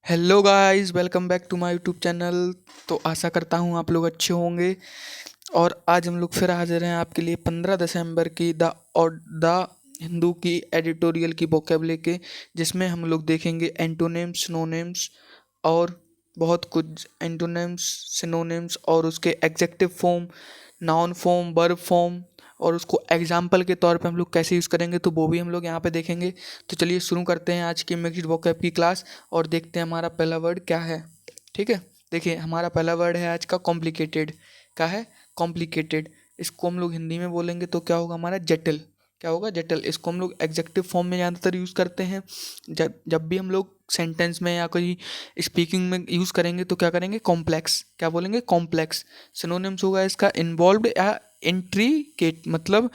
Hello guys, welcome back to my YouTube channel. तो आशा करता हूँ आप लोग अच्छे होंगे। और आज हम लोग फिर हाजिर हैं आपके लिए 15 दिसंबर की द हिंदू की एडिटोरियल की वोकेब लेके, जिसमें हम लोग देखेंगे एंटोनिम्स, सिनोनिम्स और बहुत कुछ। एंटोनिम्स, सिनोनिम्स और उसके executive form, noun form, verb form और उसको एग्जाम्पल के तौर पे हम लोग कैसे यूज़ करेंगे, तो वो भी हम लोग यहाँ पे देखेंगे। तो चलिए शुरू करते हैं आज की मिक्स्ड वोकैब की क्लास और देखते हैं हमारा पहला वर्ड क्या है। ठीक है, देखिए हमारा पहला वर्ड है आज का कॉम्प्लिकेटेड। क्या है? कॉम्प्लिकेटेड। इसको हम लोग हिंदी में बोलेंगे तो क्या होगा हमारा? जटिल। क्या होगा? जटिल। इसको हम लोग एग्जेक्टिव फॉर्म में ज़्यादातर यूज़ करते हैं। जब जब भी हम लोग सेंटेंस में या कोई स्पीकिंग में यूज़ करेंगे तो क्या करेंगे? कॉम्प्लेक्स। क्या बोलेंगे? कॉम्प्लेक्स। सिनोनिम्स होगा इसका इन्वॉल्व्ड या इंट्रिकेट। मतलब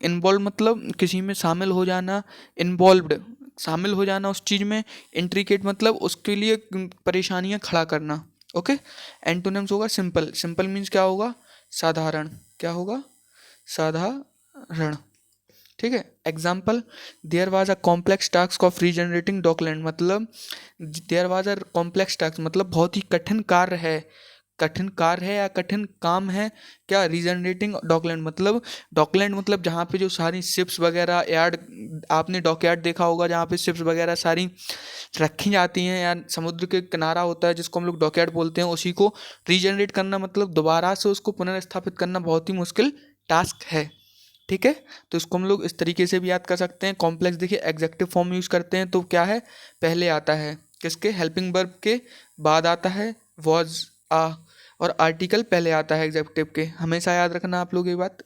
इन्वॉल्व मतलब किसी में शामिल हो जाना, इन्वॉल्व्ड शामिल हो जाना उस चीज़ में, इंट्रिकेट मतलब उसके लिए परेशानियां खड़ा करना। ओके। एंटोनिम्स होगा सिंपल। सिंपल मीन्स क्या होगा? साधारण। क्या होगा? साधारण। ठीक है। Example, there was a complex task of regenerating document. मतलब there was a complex task मतलब बहुत ही कठिन कार्य है। कठिन कार्य है या कठिन काम है क्या? रीजनरेटिंग डॉकलैंड मतलब, डॉकलैंड मतलब जहाँ पे जो सारी शिप्स वगैरह यार्ड, आपने डॉकयार्ड देखा होगा जहाँ पे शिप्स वगैरह सारी रखी जाती हैं, या समुद्र के किनारा होता है जिसको हम लोग डॉकयार्ड बोलते हैं। उसी को रीजनरेट करना मतलब दोबारा से उसको पुनर्स्थापित करना बहुत ही मुश्किल टास्क है। ठीक है। तो इसको हम लोग इस तरीके से भी याद कर सकते हैं। कॉम्प्लेक्स देखिए एग्जेक्टिव फॉर्म यूज़ करते हैं तो क्या है? पहले आता है किसके? हेल्पिंग वर्ब के बाद आता है वॉज, आ, और आर्टिकल पहले आता है एग्जेक्टिव के। हमेशा याद रखना आप लोग ये बात।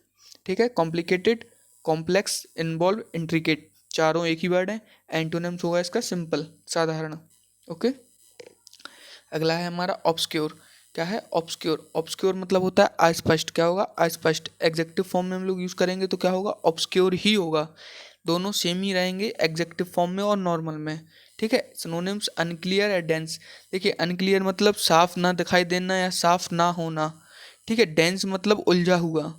ठीक है। कॉम्प्लिकेटेड, कॉम्प्लेक्स, इन्वॉल्व, इंट्रिकेट, चारों एक ही वर्ड है। एंटोनिम्स होगा इसका सिंपल, साधारण। ओके। अगला है हमारा ऑब्सक्योर। क्या है? ऑब्सक्योर। ऑब्सक्योर मतलब होता है अस्पष्ट। क्या होगा? अस्पष्ट। एग्जेक्टिव फॉर्म में हम लोग यूज़ करेंगे तो क्या होगा? ऑब्सक्योर ही होगा। दोनों सेम ही रहेंगे एग्जेक्टिव फॉर्म में और नॉर्मल में। ठीक है। सिनोनिम्स, अनक्लियर या डेंस। देखिए अनक्लियर मतलब साफ ना दिखाई देना या साफ ना होना। ठीक है। डेंस मतलब उलझा हुआ।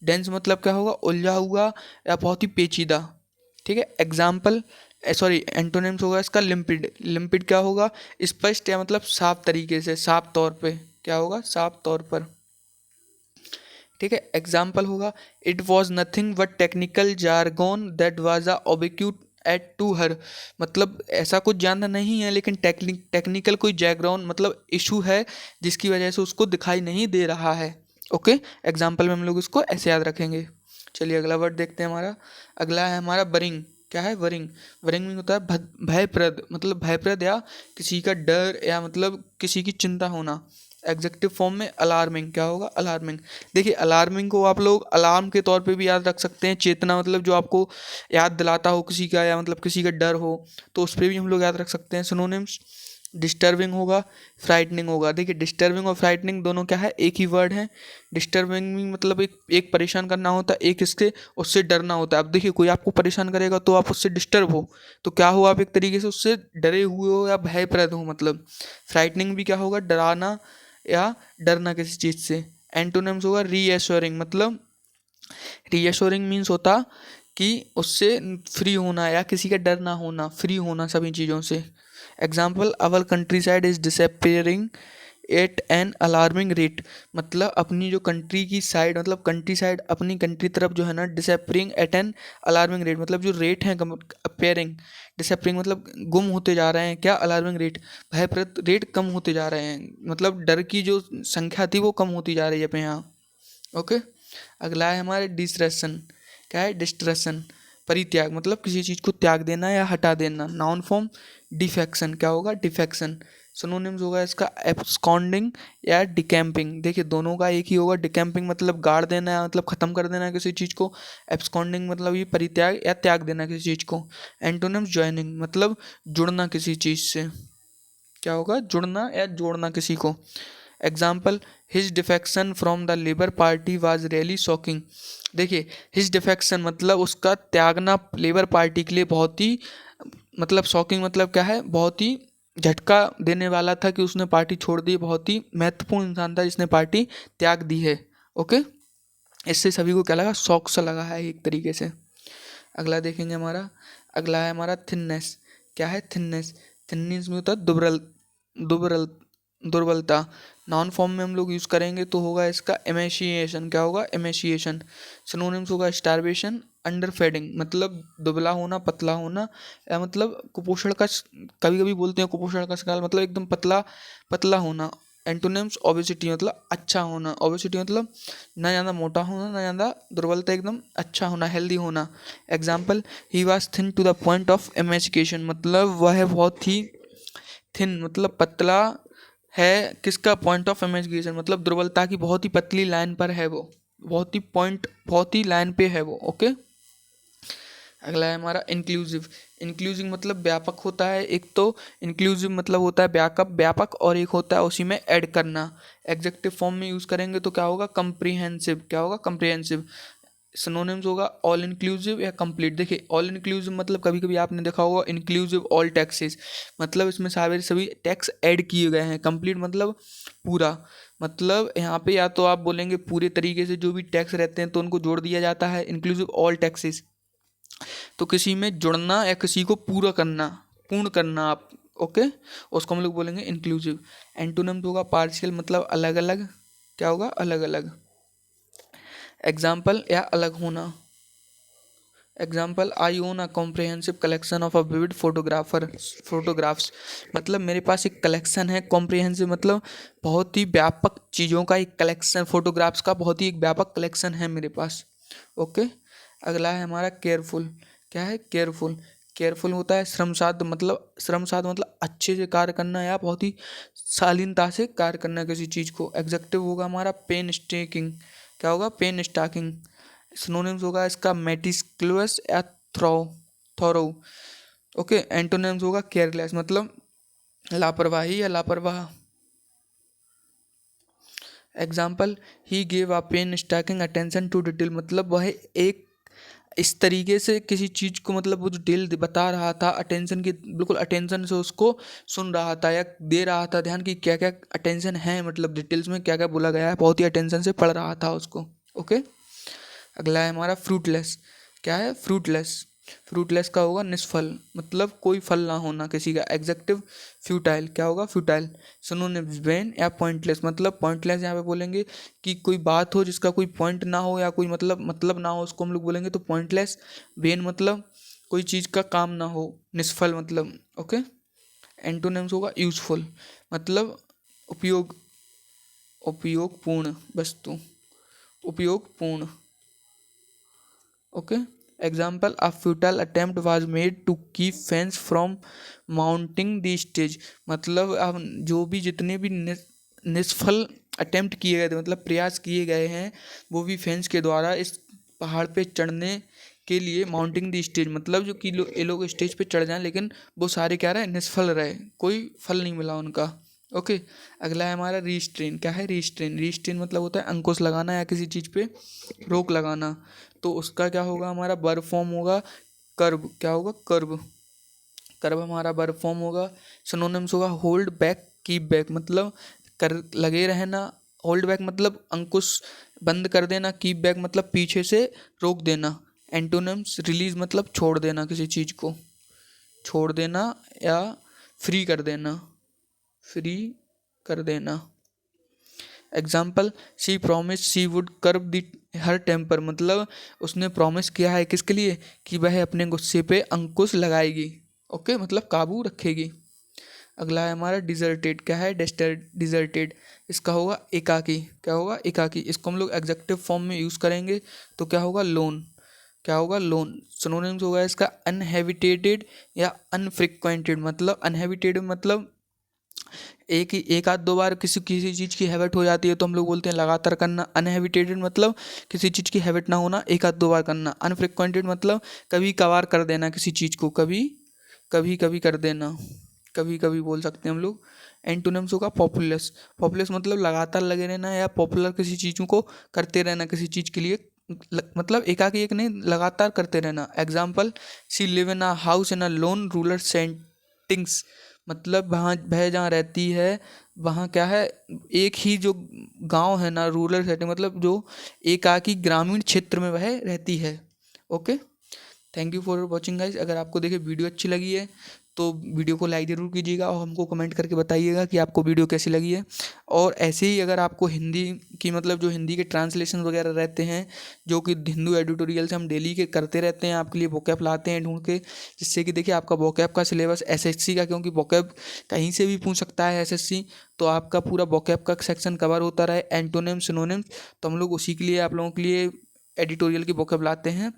डेंस मतलब क्या होगा? उलझा हुआ या बहुत ही पेचीदा। ठीक है। एग्जाम्पल, सॉरी एंटोनिम्स होगा इसका लिम्पिड। लिम्पिड क्या होगा? स्पष्ट या मतलब साफ तरीके से, साफ तौर पे। क्या होगा? साफ तौर पर। ठीक है। एग्जाम्पल होगा, it was nothing but technical jargon that was a obscure at to her. मतलब ऐसा कुछ जानना नहीं है लेकिन टेक्निकल कोई जैगराउंड मतलब इशू है जिसकी वजह से उसको दिखाई नहीं दे रहा है। ओके। एग्जाम्पल में हम लोग इसको ऐसे याद रखेंगे। चलिए अगला वर्ड देखते हैं हमारा। अगला है हमारा बरिंग। क्या है? वरिंग। वरिंग में होता है भयप्रद। मतलब भयप्रद या किसी का डर या मतलब किसी की चिंता होना। एग्जेक्टिव फॉर्म में अलार्मिंग। क्या होगा? अलार्मिंग। देखिए अलार्मिंग को आप लोग अलार्म के तौर पे भी याद रख सकते हैं। चेतना मतलब जो आपको याद दिलाता हो किसी का, या मतलब किसी का डर हो, तो उस पर भी हम लोग याद रख सकते हैं। सिनोनिम्स, डिस्टर्बिंग होगा, फ्राइटनिंग होगा। देखिए डिस्टर्बिंग और फ्राइटनिंग दोनों क्या है? एक ही वर्ड है। डिस्टर्बिंग मतलब एक एक परेशान करना होता है, एक इसके उससे डरना होता है। अब देखिए कोई आपको परेशान करेगा तो आप उससे डिस्टर्ब हो, तो क्या हो? आप एक तरीके से उससे डरे हुए हो या भयप्रद हो। मतलब फ्राइटनिंग भी क्या होगा? डराना या डरना किसी चीज़ से। एंटोनिम्स होगा रीएश्योरिंग। मतलब रीएश्योरिंग मीन्स होता कि उससे फ्री होना या किसी का डर ना होना, फ्री होना सभी चीज़ों से। Example, our countryside is disappearing at an alarming rate. मतलब अपनी जो कंट्री की साइड, मतलब कंट्री साइड अपनी कंट्री तरफ जो है ना, disappearing at an alarming rate मतलब जो रेट है अपेयरिंग, डिसअपियरिंग मतलब गुम होते जा रहे हैं। क्या? अलार्मिंग रेट, भयप्रद रेट कम होते जा रहे हैं। मतलब डर की जो संख्या थी वो कम होती जा रही है अपने यहाँ। ओके। अगला है हमारे डिस्ट्रेशन। क्या है? डिस्ट्रेशन, परित्याग मतलब किसी चीज़ को त्याग देना या हटा देना। Noun form defection. क्या होगा? डिफेक्शन। सिनोनिम्स होगा इसका एब्सकॉन्डिंग या डिकैम्पिंग। देखिए दोनों का एक ही होगा। डिकैम्पिंग मतलब गाड़ देना या मतलब ख़त्म कर देना किसी चीज़ को। एब्सकॉन्डिंग मतलब ये परित्याग या त्याग देना किसी चीज़ को। एंटोनिम्स ज्वाइनिंग मतलब जुड़ना किसी चीज़ से। क्या होगा? जुड़ना या जोड़ना किसी को। Example, his defection from the labour party was really shocking. देखिए हिज डिफेक्शन मतलब उसका त्यागना लेबर पार्टी के लिए बहुत ही मतलब शॉकिंग मतलब क्या है? बहुत ही झटका देने वाला था कि उसने पार्टी छोड़ दी। बहुत ही महत्वपूर्ण इंसान था जिसने पार्टी त्याग दी है। ओके। इससे सभी को क्या लगा? शौक सा लगा है एक तरीके से। अगला देखेंगे हमारा। अगला है हमारा थिननेस। क्या है? थिननेस। थिननेस में होता है दुबरल, दुर्बल दुर्बलता। नाउन फॉर्म में हम लोग यूज़ करेंगे तो होगा इसका एमेशिएशन। क्या होगा? एमेशिएशन। सिनोनिम्स होगा स्टारवेशन, अंडर फीडिंग मतलब दुबला होना, पतला होना, या मतलब कुपोषण का कभी कभी बोलते हैं कुपोषण का शिकार मतलब एकदम पतला पतला होना। एंटोनिम्स ओबेसिटी मतलब अच्छा होना। ओबेसिटी मतलब ना ज़्यादा मोटा होना ना ज़्यादा दुर्बलता, एकदम अच्छा होना, हेल्दी होना। Example, he was thin to the point of emaciation मतलब वह बहुत ही थिन मतलब पतला है। किसका? पॉइंट ऑफ एमेसिकेशन मतलब दुर्बलता की बहुत ही पतली लाइन पर है वो, बहुत ही लाइन पे है वो। ओके। अगला है हमारा इंक्लूसिव। इंक्लूसिव मतलब व्यापक होता है एक तो। इंक्लूसिव मतलब होता है व्यापक व्यापक, और एक होता है उसी में ऐड करना। एग्जेक्टिव फॉर्म में यूज़ करेंगे तो क्या होगा? कम्प्रीहेंसिव। क्या होगा? कम्प्रीहेंसिव। सिनोनिम्स होगा ऑल इंक्लूसिव या कंप्लीट। देखिए ऑल इंक्लूसिव मतलब कभी कभी आपने देखा होगा इंक्लूसिव ऑल टैक्सेस मतलब इसमें सारे सभी टैक्स ऐड किए गए हैं। कंप्लीट मतलब पूरा। मतलब यहाँ पे या तो आप बोलेंगे पूरे तरीके से जो भी टैक्स रहते हैं तो उनको जोड़ दिया जाता है, इंक्लूसिव ऑल टैक्सेस। तो किसी में जुड़ना या किसी को पूरा करना, पूर्ण करना आप। ओके, उसको हम लोग बोलेंगे इंक्लूसिव। एंटोनिम होगा पार्शियल मतलब अलग अलग। क्या होगा? अलग अलग। एग्जाम्पल या अलग होना। Example, I own a comprehensive collection of a vivid photographs मतलब मेरे पास एक कलेक्शन है। कॉम्प्रिहेंसिव मतलब बहुत ही व्यापक चीज़ों का एक कलेक्शन, फोटोग्राफ्स का बहुत ही एक व्यापक कलेक्शन है मेरे पास। ओके। अगला है हमारा केयरफुल। क्या है? केयरफुल। केयरफुल होता है श्रम साध मतलब अच्छे से कार्य करना या बहुत ही शालीनता से कार्य करना किसी चीज़ को। एग्जेक्टिव होगा हमारा पेन स्टेकिंग। क्या होगा? Pen stocking. सिनोनिम्स होगा इसका मेटिकुलस या थ्रो थोरो। ओके। एंटोनिम्स होगा केयरलेस मतलब लापरवाही या लापरवाह। Example, he gave a painstaking attention to detail मतलब वह एक इस तरीके से किसी चीज़ को मतलब वो डिटेल बता रहा था, अटेंशन की बिल्कुल अटेंशन से उसको सुन रहा था या दे रहा था ध्यान, कि क्या क्या अटेंशन है मतलब डिटेल्स में क्या क्या बोला गया है, बहुत ही अटेंशन से पढ़ रहा था उसको। ओके। अगला है हमारा फ्रूटलेस। क्या है? फ्रूटलेस। फ्रूटलेस का होगा निष्फल मतलब कोई फल ना होना किसी का। Executive, futile. क्या होगा? फ्यूटाइल। सिनोनिम्स, वेन या पॉइंटलेस मतलब पॉइंटलेस यहाँ पे बोलेंगे कि कोई बात हो जिसका कोई पॉइंट ना हो या कोई मतलब ना हो, उसको हम लोग बोलेंगे तो पॉइंटलेस। वेन मतलब कोई चीज़ का काम ना हो, निष्फल मतलब। ओके। एंटोनिम्स होगा यूजफुल मतलब उपयोग उपयोगपूर्ण वस्तु, उपयोगपूर्ण। Okay. Example, a futile attempt was made to keep fans from mounting the stage मतलब अब जो भी जितने भी निष्फल अटेम्प्ट किए गए थे मतलब प्रयास किए गए हैं वो भी फैंस के द्वारा इस पहाड़ पे चढ़ने के लिए, माउंटिंग द स्टेज मतलब जो कि ये लोग स्टेज पे चढ़ जाएं लेकिन वो सारे क्या रहे? निष्फल रहे, कोई फल नहीं मिला उनका। ओके। अगला है हमारा रीस्ट्रेन। क्या है? रीस्ट्रेन। रीस्ट्रेन मतलब होता है अंकुश लगाना या किसी चीज़ पे रोक लगाना। तो उसका क्या होगा? हमारा वर्ब फॉर्म होगा कर्व। क्या होगा? कर्व। कर्व हमारा वर्ब फॉर्म होगा। सिनोनिम्स होगा होल्ड बैक, कीप बैक मतलब कर लगे रहना। होल्ड बैक मतलब अंकुश बंद कर देना, कीप बैक मतलब पीछे से रोक देना। एंटोनिम्स, रिलीज मतलब छोड़ देना किसी चीज़ को, छोड़ देना या फ्री कर देना, फ्री कर देना। Example, she promise she would curb the her temper मतलब उसने प्रॉमिस किया है किसके लिए? कि वह अपने गुस्से पे अंकुश लगाएगी। ओके, मतलब काबू रखेगी। अगला है हमारा डिजर्टेड। क्या है? डिजर्टेड। इसका होगा एकाकी। क्या होगा? एकाकी। इसको हम लोग एग्जेक्टिव फॉर्म में यूज़ करेंगे तो क्या होगा? लोन। क्या होगा? लोन। सिनोनिम्स होगा इसका अनहेबिटेटेड या अनफ्रिक्वेंटेड मतलब अनहेबिटेड मतलब एक आध दो बार किसी किसी चीज़ की हैबिट हो जाती है तो हम लोग बोलते हैं लगातार करना। अनहैबिटेटेड मतलब किसी चीज़ की हैबिट ना होना, एक आध दो बार करना। अनफ्रिक्वेंटेड मतलब कभी कभार कर देना किसी चीज़ को, कभी कभी कभी कर देना, कभी कभी बोल सकते हैं हम लोग। एंटोनिम्स होगा पॉपुलस। पॉपुलस मतलब लगातार लगे रहना या पॉपुलर किसी चीज़ों को करते रहना किसी चीज़ के लिए, मतलब एकाकी एक नहीं लगातार करते रहना। Example, she live in a house in a loan rural settings मतलब वहाँ वह जहाँ रहती है वहाँ क्या है? एक ही जो गांव है ना, रूरल सेटिंग मतलब जो एकाकी ग्रामीण क्षेत्र में वह रहती है। Okay. Thank you for watching guys. अगर आपको देखिए वीडियो अच्छी लगी है तो वीडियो को लाइक ज़रूर कीजिएगा और हमको कमेंट करके बताइएगा कि आपको वीडियो कैसी लगी है। और ऐसे ही अगर आपको हिंदी की मतलब जो हिंदी के ट्रांसलेशन वगैरह रहते हैं, जो कि हिंदू एडिटोरियल से हम डेली के करते रहते हैं, आपके लिए वोकैब लाते हैं ढूंढ के, जिससे कि देखिए आपका वोकैब का सिलेबस एसएससी का, क्योंकि वोकैब कहीं से भी पूछ सकता है एसएससी, तो आपका पूरा वोकैब का सेक्शन कवर होता रहे, एंटोनिम सिनोनिम, तो हम लोग उसी के लिए आप लोगों के लिए एडिटोरियल की वोकैब लाते हैं।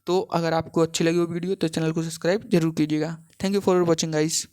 तो अगर आपको अच्छी लगी वो वीडियो तो चैनल को सब्सक्राइब जरूर कीजिएगा। Thank you for watching guys.